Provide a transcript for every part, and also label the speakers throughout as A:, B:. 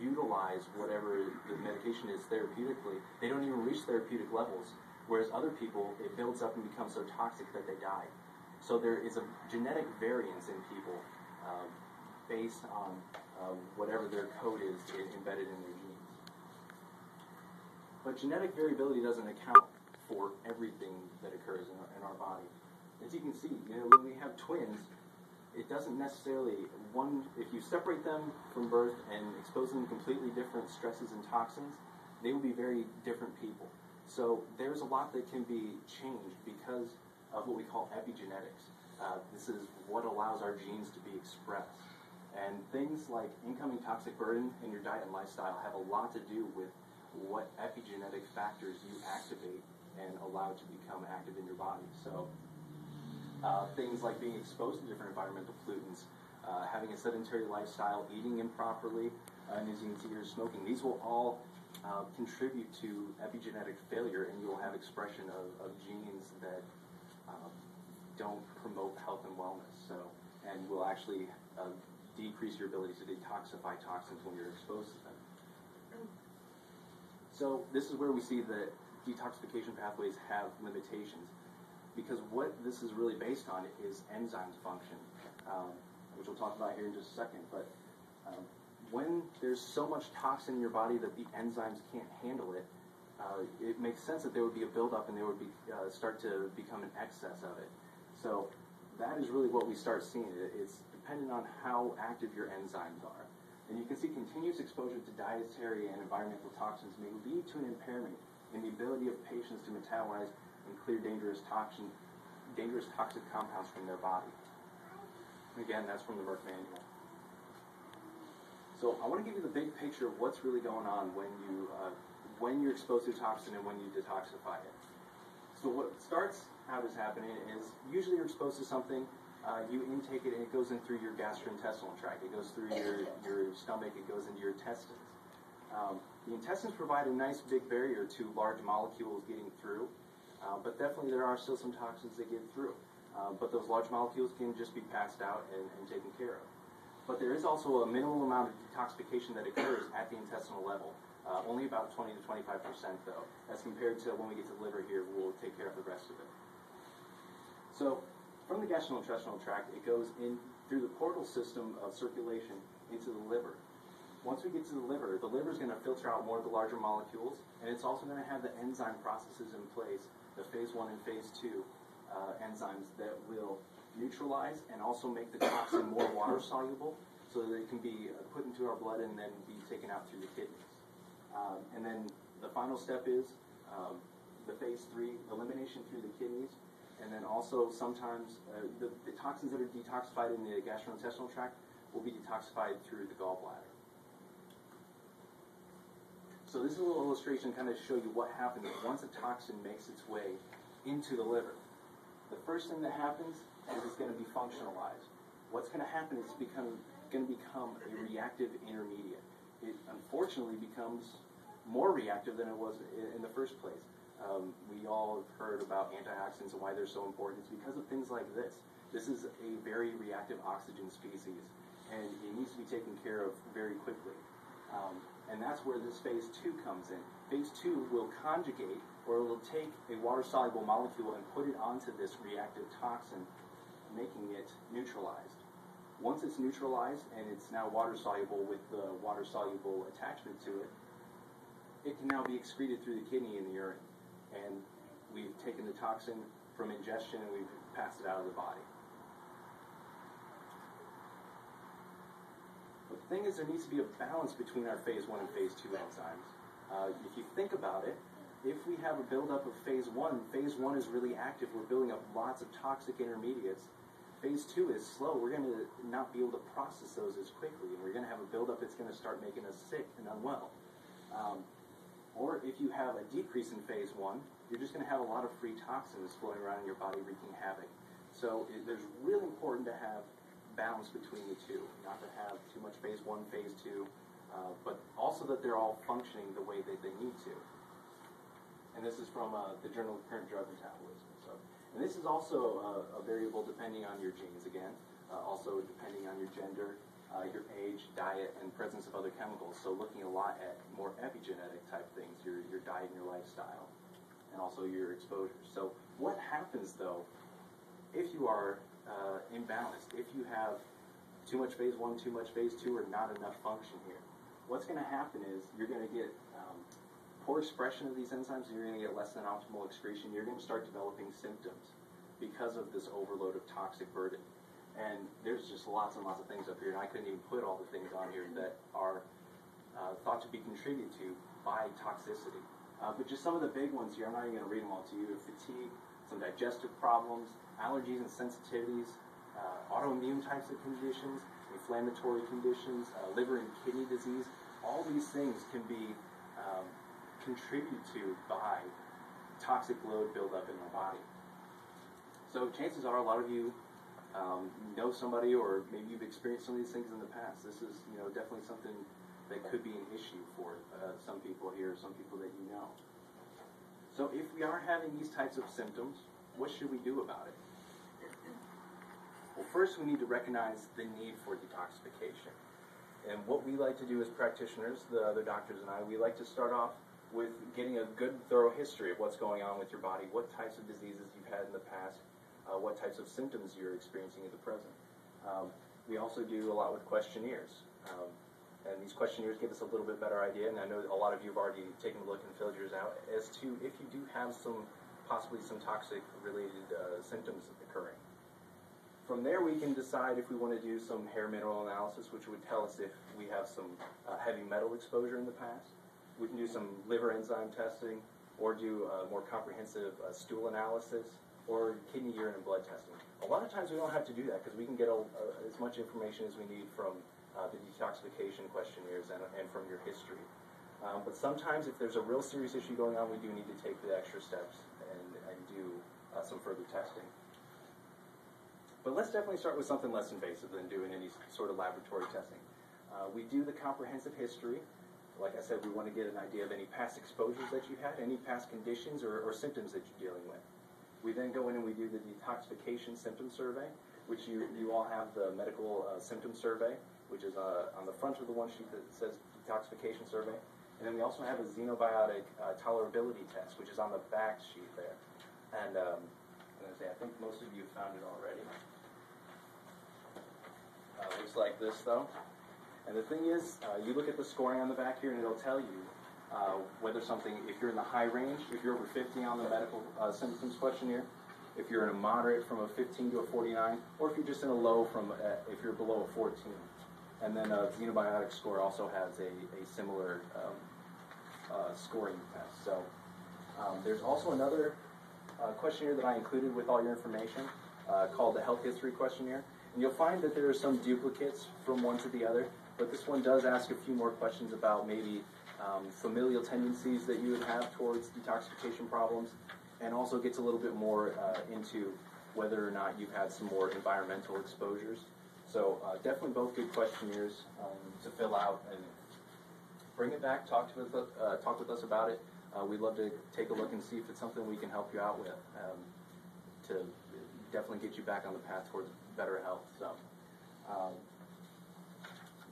A: utilize whatever the medication is therapeutically, they don't even reach therapeutic levels. Whereas other people, it builds up and becomes so toxic that they die. So there is a genetic variance in people based on whatever their code is embedded in their genes. But genetic variability doesn't account for everything that occurs in our body. As you can see, when we have twins, it doesn't necessarily, if you separate them from birth and expose them to completely different stresses and toxins, they will be very different people. So there's a lot that can be changed because of what we call epigenetics. This is what allows our genes to be expressed. And things like incoming toxic burden in your diet and lifestyle have a lot to do with what epigenetic factors you activate and allow to become active in your body. So things like being exposed to different environmental pollutants, having a sedentary lifestyle, eating improperly, and as you can see here, smoking, these will all contribute to epigenetic failure, and you will have expression of genes that don't promote health and wellness. So, and will actually decrease your ability to detoxify toxins when you're exposed to them. So this is where we see that detoxification pathways have limitations, because what this is really based on is enzymes function, which we'll talk about here in just a second. But when there's so much toxin in your body that the enzymes can't handle it, it makes sense that there would be a buildup and there would be start to become an excess of it. So that is really what we start seeing. It's dependent on how active your enzymes are. And you can see continuous exposure to dietary and environmental toxins may lead to an impairment in the ability of patients to metabolize and clear dangerous toxic compounds from their body. Again, that's from the Merck manual. So I want to give you the big picture of what's really going on when you're exposed to a toxin and when you detoxify it. So what starts out as happening is usually you're exposed to something, you intake it, and it goes in through your gastrointestinal tract. It goes through your stomach. It goes into your intestines. The intestines provide a nice big barrier to large molecules getting through, but definitely there are still some toxins that get through. But those large molecules can just be passed out and taken care of. But there is also a minimal amount of detoxification that occurs at the intestinal level. Only about 20 to 25% though, as compared to when we get to the liver here, we'll take care of the rest of it. So from the gastrointestinal tract, it goes in through the portal system of circulation into the liver. Once we get to the liver is going to filter out more of the larger molecules, and it's also going to have the enzyme processes in place, the phase 1 and phase 2 enzymes that will neutralize and also make the toxin more water soluble so that it can be put into our blood and then be taken out through the kidneys. And then the final step is the phase 3, elimination through the kidneys, and then also sometimes the toxins that are detoxified in the gastrointestinal tract will be detoxified through the gallbladder. So this is a little illustration kind of to show you what happens once a toxin makes its way into the liver. The first thing that happens is it's going to be functionalized. What's going to happen is it's going to become a reactive intermediate. It unfortunately becomes more reactive than it was in the first place. We all have heard about antioxidants and why they're so important. It's because of things like this. This is a very reactive oxygen species, and it needs to be taken care of very quickly. And that's where this phase 2 comes in. Phase 2 will conjugate, or it will take a water-soluble molecule and put it onto this reactive toxin, making it neutralized. Once it's neutralized and it's now water-soluble with the water-soluble attachment to it, it can now be excreted through the kidney and the urine. And we've taken the toxin from ingestion and we've passed it out of the body. But the thing is, there needs to be a balance between our phase 1 and phase 2 enzymes. If you think about it, if we have a buildup of phase 1 is really active. We're building up lots of toxic intermediates. Phase 2 is slow. We're going to not be able to process those as quickly, and we're going to have a buildup that's going to start making us sick and unwell. Or if you have a decrease in phase 1, you're just going to have a lot of free toxins floating around in your body wreaking havoc. So it's really important to have balance between the two, not to have too much phase 1, phase 2, but also that they're all functioning the way that they need to. And this is from the Journal of Current Drug Metabolism. So, and this is also a variable depending on your genes again, also depending on your gender your age, diet, and presence of other chemicals. So looking a lot at more epigenetic type things, your diet and your lifestyle, and also your exposure. So what happens though if you are imbalanced, if you have too much phase 1, too much phase 2, or not enough function here? What's going to happen is you're going to get poor expression of these enzymes, and you're going to get less than optimal excretion. You're going to start developing symptoms because of this overload of toxic burden. And there's just lots and lots of things up here, and I couldn't even put all the things on here that are thought to be contributed to by toxicity. But just some of the big ones here, I'm not even going to read them all to you: fatigue, some digestive problems, allergies and sensitivities, autoimmune types of conditions, inflammatory conditions, liver and kidney disease. All these things can be contributed to by toxic load buildup in our body. So chances are a lot of you know somebody, or maybe you've experienced some of these things in the past. This is definitely something that could be an issue for some people here, some people that you know. So if we are having these types of symptoms, what should we do about it? Well, first we need to recognize the need for detoxification. And what we like to do as practitioners, the other doctors and I, we like to start off with getting a good, thorough history of what's going on with your body, what types of diseases you've had in the past, what types of symptoms you're experiencing at the present. We also do a lot with questionnaires. And these questionnaires give us a little bit better idea, and I know a lot of you have already taken a look and filled yours out, as to if you do have possibly some toxic-related symptoms occurring. From there, we can decide if we want to do some hair mineral analysis, which would tell us if we have some heavy metal exposure in the past. We can do some liver enzyme testing, or do more comprehensive stool analysis, or kidney, urine, and blood testing. A lot of times we don't have to do that because we can get as much information as we need from the detoxification questionnaires and from your history. But sometimes if there's a real serious issue going on, we do need to take the extra steps and do some further testing. But let's definitely start with something less invasive than doing any sort of laboratory testing. We do the comprehensive history. Like I said, we want to get an idea of any past exposures that you had, any past conditions or symptoms that you're dealing with. We then go in and we do the detoxification symptom survey, which you all have the medical symptom survey, which is on the front of the one sheet that says detoxification survey. And then we also have a xenobiotic tolerability test, which is on the back sheet there. And I think most of you have found it already. Looks like this, though. And the thing is, you look at the scoring on the back here, and it'll tell you whether something, if you're in the high range, if you're over 50 on the medical symptoms questionnaire, if you're in a moderate from a 15 to a 49, or if you're just in a low if you're below a 14. And then a xenobiotic score also has a similar scoring test. So there's also another questionnaire that I included with all your information called the Health History Questionnaire. And you'll find that there are some duplicates from one to the other, but this one does ask a few more questions about maybe familial tendencies that you would have towards detoxification problems, and also gets a little bit more into whether or not you've had some more environmental exposures. So definitely both good questionnaires to fill out, and bring it back, talk with us about it. We'd love to take a look and see if it's something we can help you out with to definitely get you back on the path towards better health. So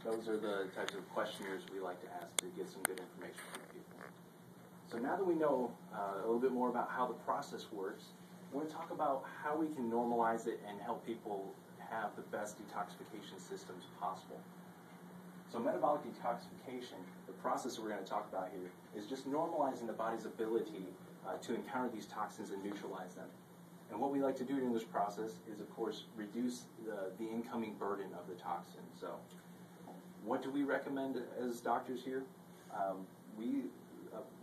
A: those are the types of questionnaires we like to ask to get some good information from people. So now that we know a little bit more about how the process works, we're going to talk about how we can normalize it and help people have the best detoxification systems possible. So metabolic detoxification, the process that we're going to talk about here, is just normalizing the body's ability to encounter these toxins and neutralize them. And what we like to do during this process is, of course, reduce the incoming burden of the toxin. So what do we recommend as doctors here? We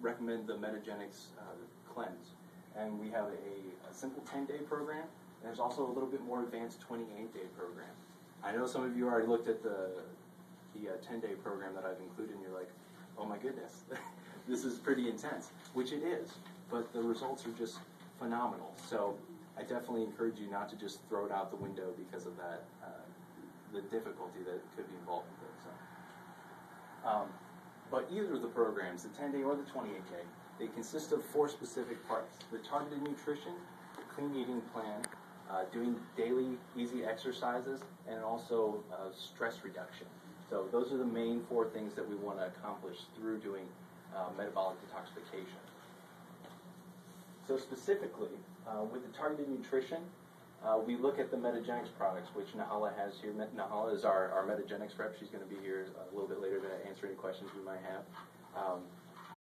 A: recommend the Epigenetics cleanse. And we have a simple 10-day program, and there's also a little bit more advanced 28-day program. I know some of you already looked at the 10-day program that I've included, and you're like, oh my goodness, this is pretty intense, which it is, but the results are just phenomenal. So I definitely encourage you not to just throw it out the window because of that, the difficulty that could be involved with it. So, but either of the programs, the 10-day or the 28-day, they consist of 4 specific parts: the targeted nutrition, the clean eating plan, doing daily easy exercises, and also stress reduction. So those are the main 4 things that we want to accomplish through doing metabolic detoxification. So specifically, with the targeted nutrition, we look at the Metagenix products, which Nahala has here. Nahala is our Metagenix rep. She's going to be here a little bit later to answer any questions we might have.